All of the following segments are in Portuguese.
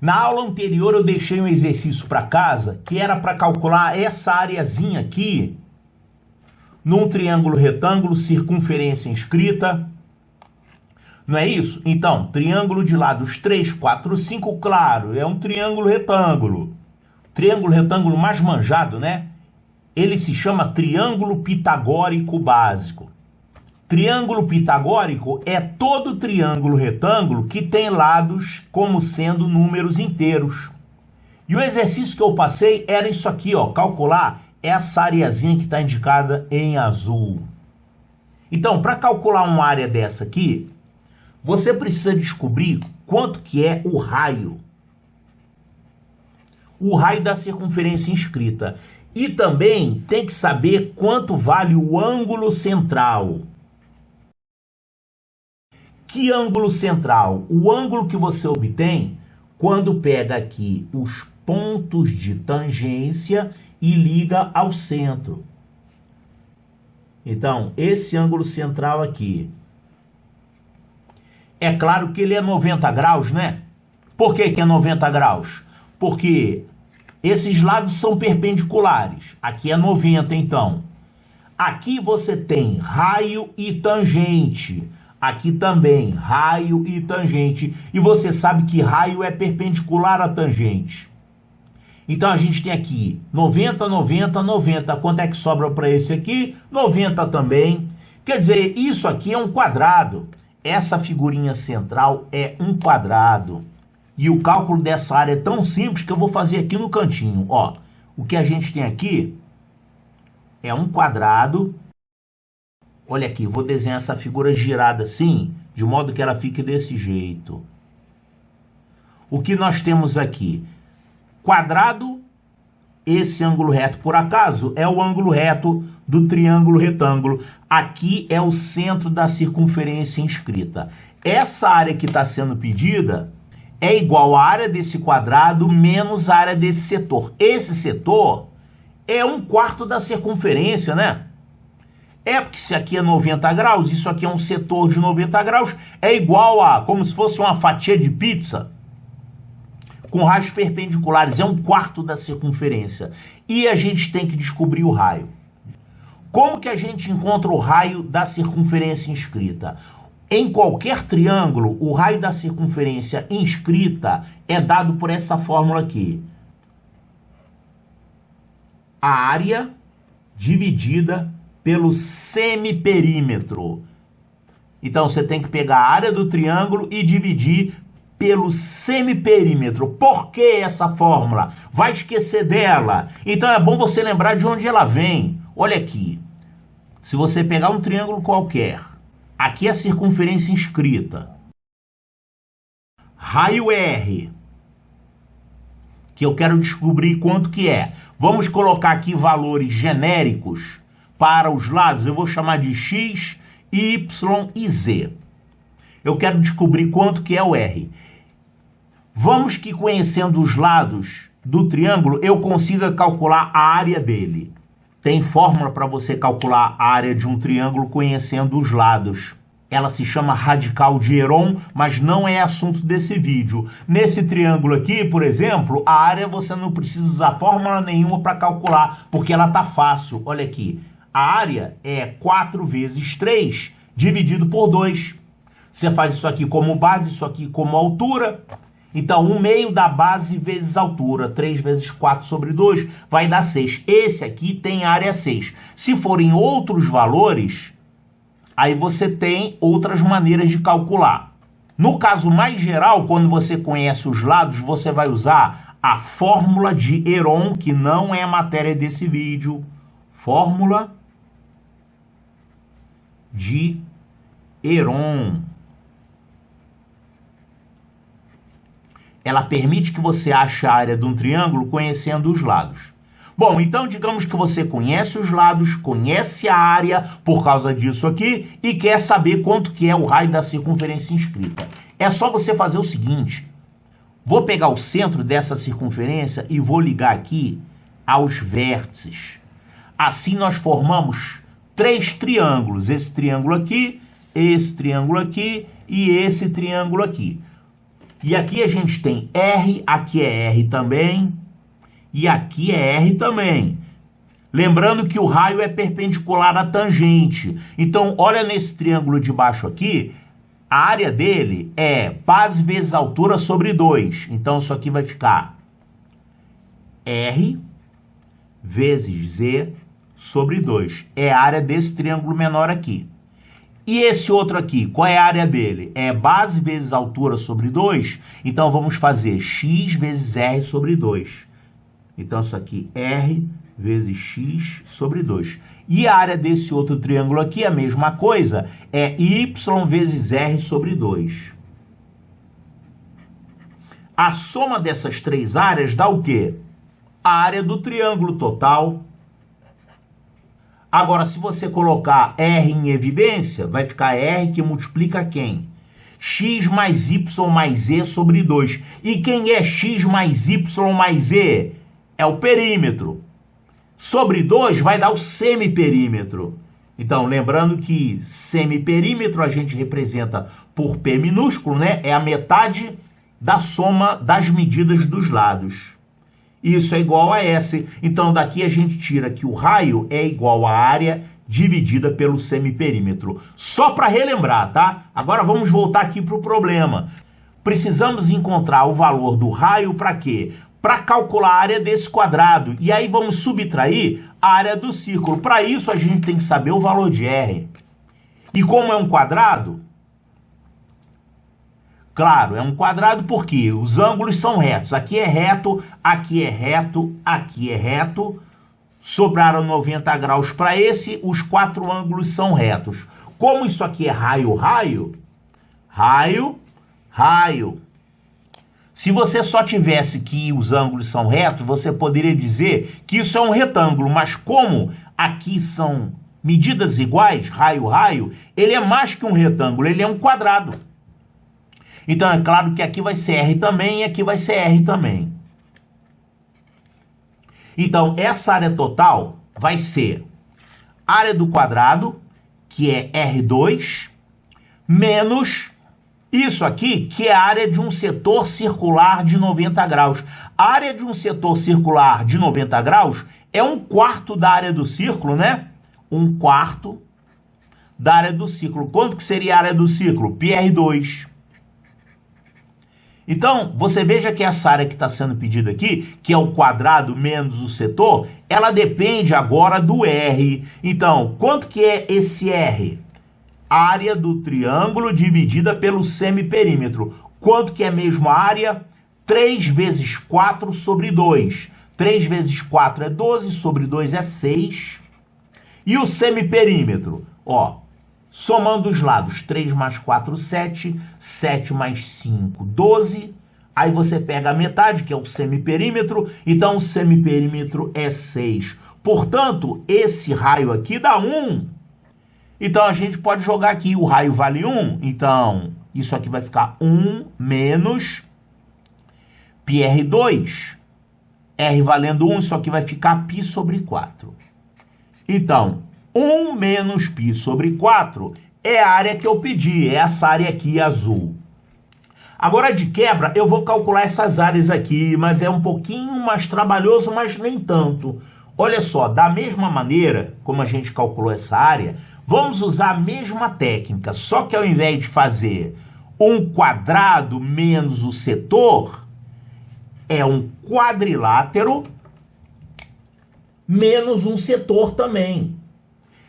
Na aula anterior eu deixei um exercício para casa que era para calcular essa areazinha aqui num triângulo retângulo, circunferência inscrita. Não é isso? Então, triângulo de lados 3, 4, 5, claro, é um triângulo retângulo. Triângulo retângulo mais manjado, né? Ele se chama triângulo pitagórico básico. Triângulo pitagórico é todo triângulo retângulo que tem lados como sendo números inteiros. E o exercício que eu passei era isso aqui, ó, calcular essa areazinha que está indicada em azul. Então, para calcular uma área dessa aqui, você precisa descobrir quanto que é o raio. O raio da circunferência inscrita. E também tem que saber quanto vale o ângulo central. Que ângulo central? O ângulo que você obtém quando pega aqui os pontos de tangência e liga ao centro. Então, esse ângulo central aqui. É claro que ele é 90 graus, né? Por que é 90 graus? Porque esses lados são perpendiculares. Aqui é 90, então. Aqui você tem raio e tangente. Aqui também, raio e tangente. E você sabe que raio é perpendicular à tangente. Então, a gente tem aqui 90, 90, 90. Quanto é que sobra para esse aqui? 90 também. Quer dizer, isso aqui é um quadrado. Essa figurinha central é um quadrado. E o cálculo dessa área é tão simples que eu vou fazer aqui no cantinho. Ó, o que a gente tem aqui é um quadrado. Olha aqui, vou desenhar essa figura girada assim, de modo que ela fique desse jeito. O que nós temos aqui? Quadrado, esse ângulo reto, por acaso, é o ângulo reto do triângulo retângulo. Aqui é o centro da circunferência inscrita. Essa área que está sendo pedida é igual à área desse quadrado menos a área desse setor. Esse setor é 1/4 da circunferência, né? É porque se aqui é 90 graus, isso aqui é um setor de 90 graus, é igual a, como se fosse uma fatia de pizza, com raios perpendiculares, é 1/4 da circunferência. E a gente tem que descobrir o raio. Como que a gente encontra o raio da circunferência inscrita? Em qualquer triângulo, o raio da circunferência inscrita é dado por essa fórmula aqui. A área dividida pelo semiperímetro. Então, você tem que pegar a área do triângulo e dividir pelo semiperímetro. Por que essa fórmula? Vai esquecer dela. Então, é bom você lembrar de onde ela vem. Olha aqui. Se você pegar um triângulo qualquer, aqui é a circunferência inscrita. Raio R, que eu quero descobrir quanto que é. Vamos colocar aqui valores genéricos para os lados. Eu vou chamar de X, Y e Z. Eu quero descobrir quanto que é o R. Vamos que conhecendo os lados do triângulo, eu consiga calcular a área dele. Tem fórmula para você calcular a área de um triângulo conhecendo os lados. Ela se chama radical de Heron, mas não é assunto desse vídeo. Nesse triângulo aqui, por exemplo, a área você não precisa usar fórmula nenhuma para calcular, porque ela tá fácil. Olha aqui, a área é 4 vezes 3 dividido por 2. Você faz isso aqui como base, isso aqui como altura. Então, 1/2 da base vezes altura, 3 vezes 4 sobre 2, vai dar 6. Esse aqui tem área 6. Se forem outros valores, aí você tem outras maneiras de calcular. No caso mais geral, quando você conhece os lados, você vai usar a fórmula de Heron, que não é matéria desse vídeo. Fórmula de Heron. Ela permite que você ache a área de um triângulo conhecendo os lados. Bom, então digamos que você conhece os lados, conhece a área por causa disso aqui e quer saber quanto que é o raio da circunferência inscrita. É só você fazer o seguinte. Vou pegar o centro dessa circunferência e vou ligar aqui aos vértices. Assim nós formamos 3 triângulos. Esse triângulo aqui e esse triângulo aqui. E aqui a gente tem R, aqui é R também, e aqui é R também. Lembrando que o raio é perpendicular à tangente. Então, olha nesse triângulo de baixo aqui, a área dele é base vezes altura sobre 2. Então, isso aqui vai ficar R vezes Z sobre 2. É a área desse triângulo menor aqui. E esse outro aqui, qual é a área dele? É base vezes altura sobre 2. Então, vamos fazer x vezes R sobre 2. Então, isso aqui, R vezes x sobre 2. E a área desse outro triângulo aqui, a mesma coisa, é y vezes R sobre 2. A soma dessas três áreas dá o quê? A área do triângulo total. Agora, se você colocar R em evidência, vai ficar R que multiplica quem? X mais Y mais Z sobre 2. E quem é X mais Y mais Z? É o perímetro. Sobre 2 vai dar o semiperímetro. Então, lembrando que semiperímetro a gente representa por P minúsculo, né? É a metade da soma das medidas dos lados. Isso é igual a S. Então, daqui a gente tira que o raio é igual à área dividida pelo semiperímetro. Só para relembrar, tá? Agora vamos voltar aqui para o problema. Precisamos encontrar o valor do raio para quê? Para calcular a área desse quadrado. E aí vamos subtrair a área do círculo. Para isso, a gente tem que saber o valor de R. E como é um quadrado? Claro, é um quadrado porque os ângulos são retos. Aqui é reto, aqui é reto, aqui é reto. Sobraram 90 graus para esse, os quatro ângulos são retos. Como isso aqui é raio, raio, raio, raio. Se você só tivesse que os ângulos são retos, você poderia dizer que isso é um retângulo, mas como aqui são medidas iguais, raio, raio, ele é mais que um retângulo, ele é um quadrado. Então é claro que aqui vai ser R também e aqui vai ser R também. Então essa área total vai ser área do quadrado, que é R2, menos isso aqui, que é a área de um setor circular de 90 graus. A área de um setor circular de 90 graus é 1/4 da área do círculo, né? 1/4 da área do círculo. Quanto que seria a área do círculo? πr2. Então, você veja que essa área que está sendo pedida aqui, que é o quadrado menos o setor, ela depende agora do R. Então, quanto que é esse R? Área do triângulo dividida pelo semiperímetro. Quanto que é mesmo a área? 3 vezes 4 sobre 2. 3 vezes 4 é 12, sobre 2 é 6. E o semiperímetro? Ó, somando os lados, 3 mais 4, 7. 7 mais 5, 12. Aí você pega a metade, que é o semiperímetro. Então, o semiperímetro é 6. Portanto, esse raio aqui dá 1. Então, a gente pode jogar aqui, o raio vale 1, então isso aqui vai ficar 1 menos πr2. R valendo 1, isso aqui vai ficar π sobre 4. Então, 1 menos π sobre 4 é a área que eu pedi, é essa área aqui azul. Agora, de quebra, eu vou calcular essas áreas aqui, mas é um pouquinho mais trabalhoso, mas nem tanto. Olha só, da mesma maneira como a gente calculou essa área, vamos usar a mesma técnica, só que ao invés de fazer um quadrado menos o setor, é um quadrilátero menos um setor também.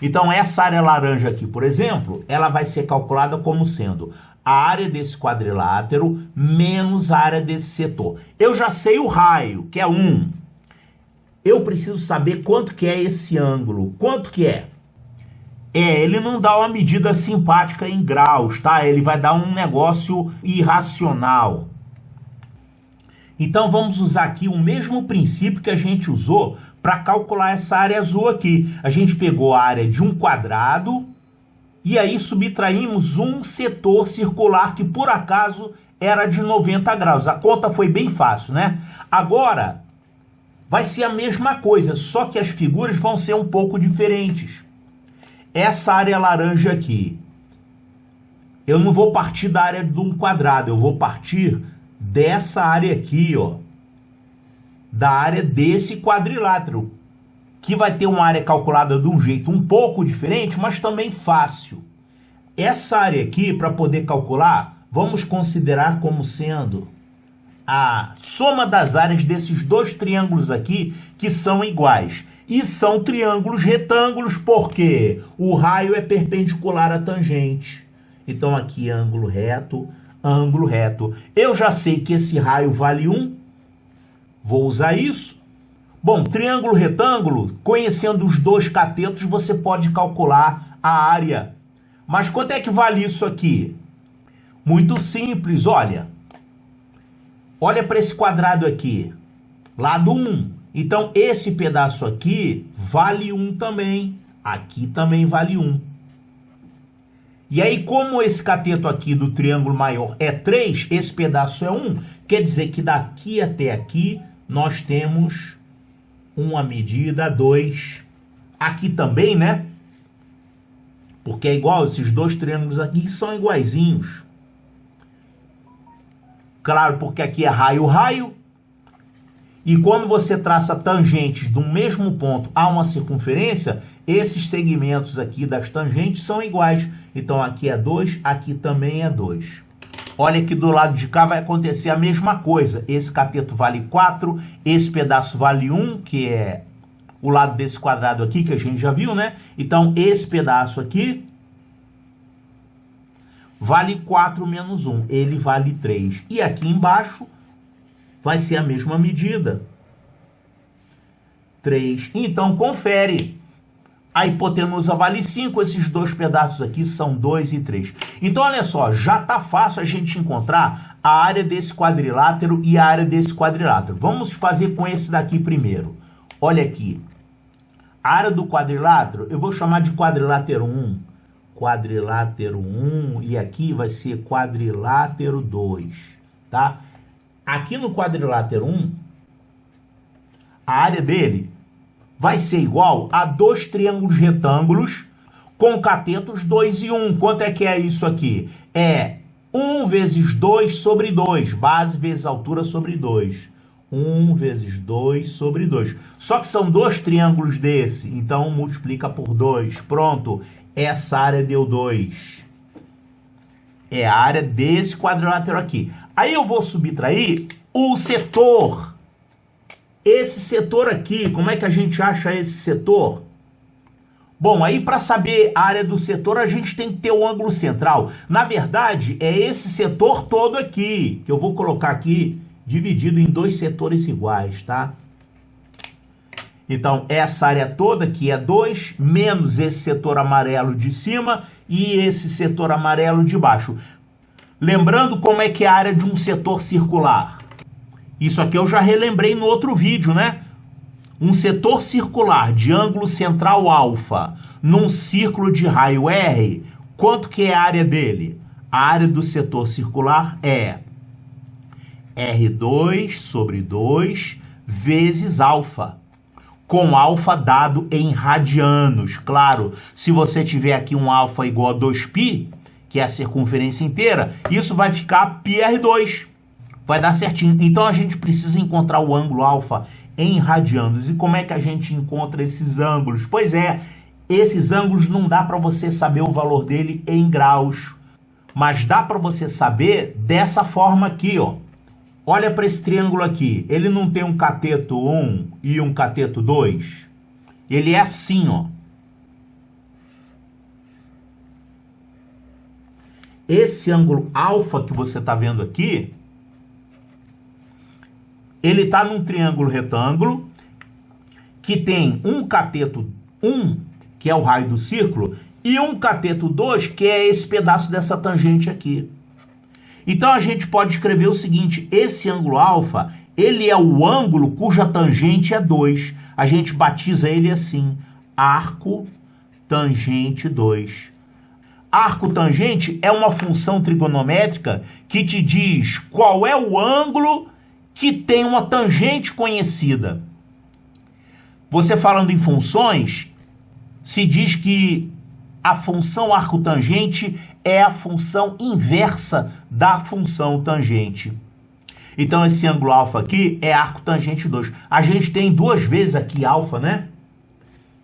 Então, essa área laranja aqui, por exemplo, ela vai ser calculada como sendo a área desse quadrilátero menos a área desse setor. Eu já sei o raio, que é 1. Eu preciso saber quanto que é esse ângulo. Quanto que é? Ele não dá uma medida simpática em graus, tá? Ele vai dar um negócio irracional. Então, vamos usar aqui o mesmo princípio que a gente usou para calcular essa área azul aqui. A gente pegou a área de um quadrado e aí subtraímos um setor circular que, por acaso, era de 90 graus. A conta foi bem fácil, né? Agora, vai ser a mesma coisa, só que as figuras vão ser um pouco diferentes. Essa área laranja aqui, eu não vou partir da área de um quadrado, eu vou partir dessa área aqui, ó, da área desse quadrilátero, que vai ter uma área calculada de um jeito um pouco diferente, mas também fácil. Essa área aqui, para poder calcular, vamos considerar como sendo a soma das áreas desses dois triângulos aqui, que são iguais. E são triângulos retângulos, porque o raio é perpendicular à tangente. Então aqui ângulo reto, ângulo reto. Eu já sei que esse raio vale 1, vou usar isso. Bom, triângulo retângulo, conhecendo os dois catetos, você pode calcular a área. Mas quanto é que vale isso aqui? Muito simples, olha. Olha para esse quadrado aqui, lado 1. Então, esse pedaço aqui vale 1 também. Aqui também vale 1. E aí, como esse cateto aqui do triângulo maior é 3, esse pedaço é 1, quer dizer que daqui até aqui nós temos uma medida 2. Aqui também, né? Porque é igual, esses dois triângulos aqui são iguaizinhos. Claro, porque aqui é raio, raio. E quando você traça tangentes do mesmo ponto a uma circunferência, esses segmentos aqui das tangentes são iguais. Então aqui é 2, aqui também é 2. Olha que do lado de cá vai acontecer a mesma coisa. Esse cateto vale 4, esse pedaço vale 1, que é o lado desse quadrado aqui, que a gente já viu, né? Então esse pedaço aqui vale 4 menos 1, ele vale 3. E aqui embaixo vai ser a mesma medida, 3. Então, confere. A hipotenusa vale 5, esses dois pedaços aqui são 2 e 3. Então, olha só, já está fácil a gente encontrar a área desse quadrilátero e a área desse quadrilátero. Vamos fazer com esse daqui primeiro. Olha aqui. A área do quadrilátero, eu vou chamar de quadrilátero 1. Quadrilátero 1, e aqui vai ser quadrilátero 2, tá? Aqui no quadrilátero 1, a área dele vai ser igual a dois triângulos retângulos com catetos 2 e 1. Quanto é que é isso aqui? É 1 vezes 2 sobre 2, base vezes altura sobre 2. 1 vezes 2 sobre 2. Só que são dois triângulos desse, então multiplica por 2. Pronto, essa área deu 2. É a área desse quadrilátero aqui. Aí eu vou subtrair o setor. Esse setor aqui, como é que a gente acha esse setor? Bom, aí para saber a área do setor, a gente tem que ter o ângulo central. Na verdade, é esse setor todo aqui, que eu vou colocar aqui, dividido em dois setores iguais, tá? Então, essa área toda aqui é 2, menos esse setor amarelo de cima e esse setor amarelo de baixo. Lembrando como é que é a área de um setor circular. Isso aqui eu já relembrei no outro vídeo, né? Um setor circular de ângulo central alfa num círculo de raio R, quanto que é a área dele? A área do setor circular é R2 sobre 2 vezes alfa, com alfa dado em radianos. Claro, se você tiver aqui um alfa igual a 2π, que é a circunferência inteira, isso vai ficar πr2. Vai dar certinho. Então a gente precisa encontrar o ângulo alfa em radianos. E como é que a gente encontra esses ângulos? Pois é, esses ângulos não dá para você saber o valor dele em graus, mas dá para você saber dessa forma aqui, ó. Olha para esse triângulo aqui. Ele não tem um cateto 1 e um cateto 2? Ele é assim, ó. Esse ângulo alfa que você está vendo aqui, ele está num triângulo retângulo que tem um cateto 1, que é o raio do círculo, e um cateto 2, que é esse pedaço dessa tangente aqui. Então a gente pode escrever o seguinte: esse ângulo alfa, ele é o ângulo cuja tangente é 2. A gente batiza ele assim: arco tangente 2. Arco tangente é uma função trigonométrica que te diz qual é o ângulo que tem uma tangente conhecida. Você falando em funções, se diz que a função arcotangente é a função inversa da função tangente. Então, esse ângulo alfa aqui é arco tangente 2. A gente tem duas vezes aqui alfa, né?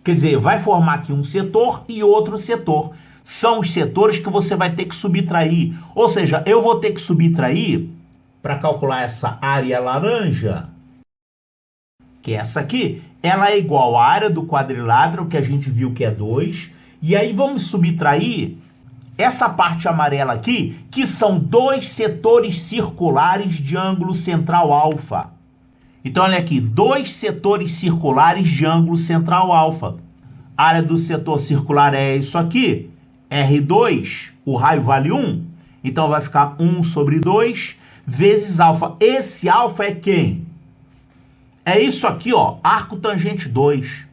Quer dizer, vai formar aqui um setor e outro setor. São os setores que você vai ter que subtrair. Ou seja, eu vou ter que subtrair, para calcular essa área laranja, que é essa aqui, ela é igual à área do quadrilátero, que a gente viu que é 2. E aí vamos subtrair essa parte amarela aqui, que são dois setores circulares de ângulo central alfa. Então, olha aqui, dois setores circulares de ângulo central alfa. A área do setor circular é isso aqui, R2, o raio vale 1, então vai ficar 1 sobre 2 vezes alfa. Esse alfa é quem? É isso aqui, ó, arco tangente 2.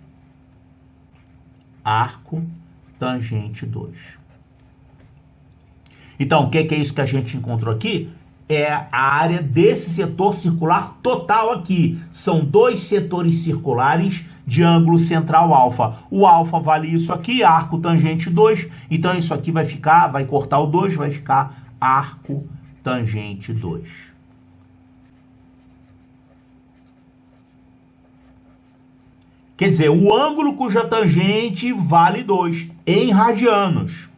Arco tangente 2. Então, o que é isso que a gente encontrou aqui? É a área desse setor circular total aqui. São dois setores circulares de ângulo central alfa. O alfa vale isso aqui, arco tangente 2. Então, isso aqui vai ficar, vai cortar o 2, vai ficar arco tangente 2. Quer dizer, o ângulo cuja tangente vale 2 em radianos.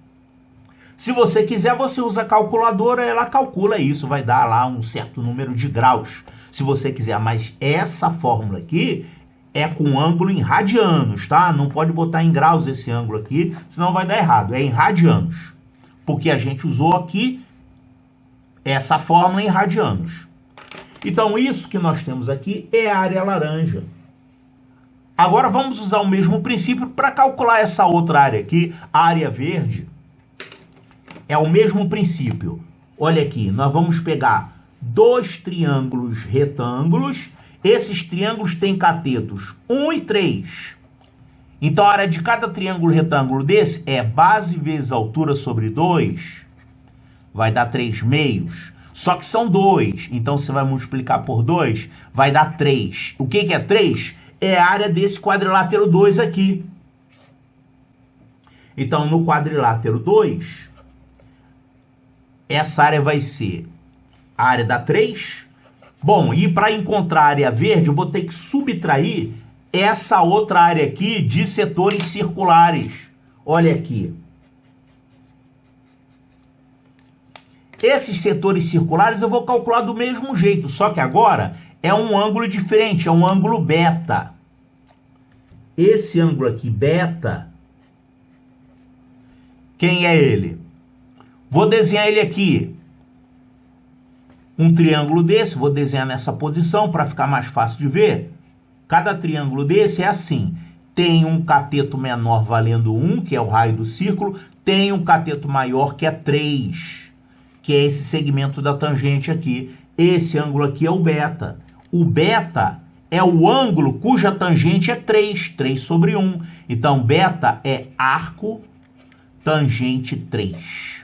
Se você quiser, você usa a calculadora, ela calcula isso, vai dar lá um certo número de graus, se você quiser. Mas essa fórmula aqui é com ângulo em radianos, tá? Não pode botar em graus esse ângulo aqui, senão vai dar errado. É em radianos, porque a gente usou aqui essa fórmula em radianos. Então, isso que nós temos aqui é a área laranja. Agora, vamos usar o mesmo princípio para calcular essa outra área aqui, a área verde. É o mesmo princípio. Olha aqui, nós vamos pegar dois triângulos retângulos. Esses triângulos têm catetos 1 e 3. Então, a área de cada triângulo retângulo desse é base vezes altura sobre 2. Vai dar 3 meios. Só que são 2. Então, você vai multiplicar por 2, vai dar 3. O que é 3? É a área desse quadrilátero 2 aqui. Então, no quadrilátero 2... essa área vai ser a área da 3. Bom, e para encontrar a área verde, eu vou ter que subtrair essa outra área aqui de setores circulares. Olha aqui. Esses setores circulares eu vou calcular do mesmo jeito, só que agora é um ângulo diferente, é um ângulo beta. Esse ângulo aqui, beta, quem é ele? Vou desenhar ele aqui, um triângulo desse, vou desenhar nessa posição para ficar mais fácil de ver. Cada triângulo desse é assim, tem um cateto menor valendo 1, que é o raio do círculo, tem um cateto maior que é 3, que é esse segmento da tangente aqui. Esse ângulo aqui é o beta. O beta é o ângulo cuja tangente é 3, 3 sobre 1. Então, beta é arco tangente 3.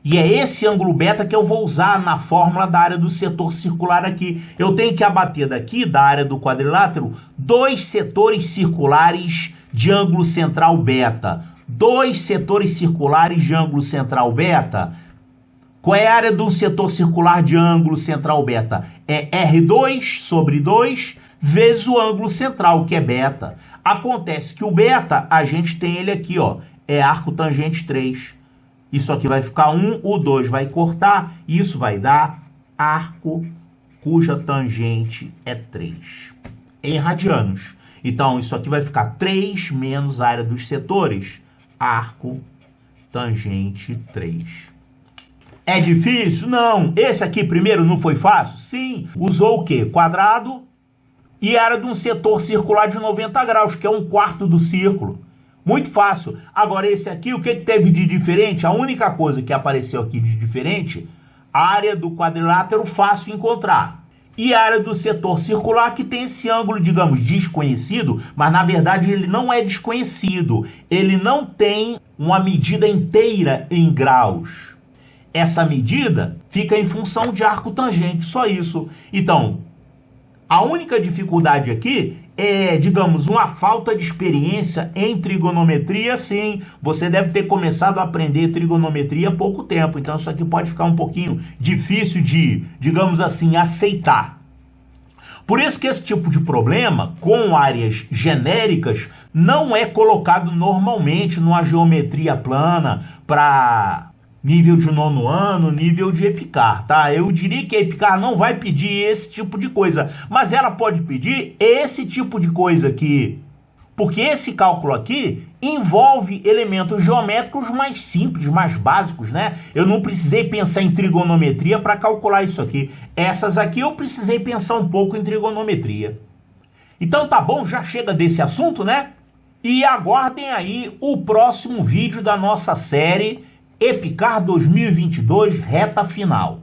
E é esse ângulo beta que eu vou usar na fórmula da área do setor circular aqui. Eu tenho que abater daqui, da área do quadrilátero, dois setores circulares de ângulo central beta. Dois setores circulares de ângulo central beta. Qual é a área do setor circular de ângulo central beta? É R2 sobre 2 vezes o ângulo central, que é beta. Acontece que o beta, a gente tem ele aqui, ó, é arco tangente 3. Isso aqui vai ficar 1, o 2 vai cortar, isso vai dar arco cuja tangente é 3, em radianos. Então, isso aqui vai ficar 3 menos a área dos setores, arco tangente 3. É difícil? Não. Esse aqui primeiro não foi fácil? Sim. Usou o quê? Quadrado e área de um setor circular de 90 graus, que é 1/4 do círculo. Muito fácil. Agora, esse aqui, o que teve de diferente? A única coisa que apareceu aqui de diferente, a área do quadrilátero fácil encontrar. E a área do setor circular que tem esse ângulo, digamos, desconhecido, mas na verdade ele não é desconhecido. Ele não tem uma medida inteira em graus. Essa medida fica em função de arco tangente, só isso. Então, a única dificuldade aqui digamos, uma falta de experiência em trigonometria, sim. Você deve ter começado a aprender trigonometria há pouco tempo, então isso aqui pode ficar um pouquinho difícil de, digamos assim, aceitar. Por isso que esse tipo de problema, com áreas genéricas, não é colocado normalmente numa geometria plana para nível de 9º ano, nível de EPICAR, tá? Eu diria que a EPICAR não vai pedir esse tipo de coisa, mas ela pode pedir esse tipo de coisa aqui, porque esse cálculo aqui envolve elementos geométricos mais simples, mais básicos, né? Eu não precisei pensar em trigonometria para calcular isso aqui. Essas aqui eu precisei pensar um pouco em trigonometria. Então tá bom, já chega desse assunto, né? E aguardem aí o próximo vídeo da nossa série EPICAR 2022, reta final.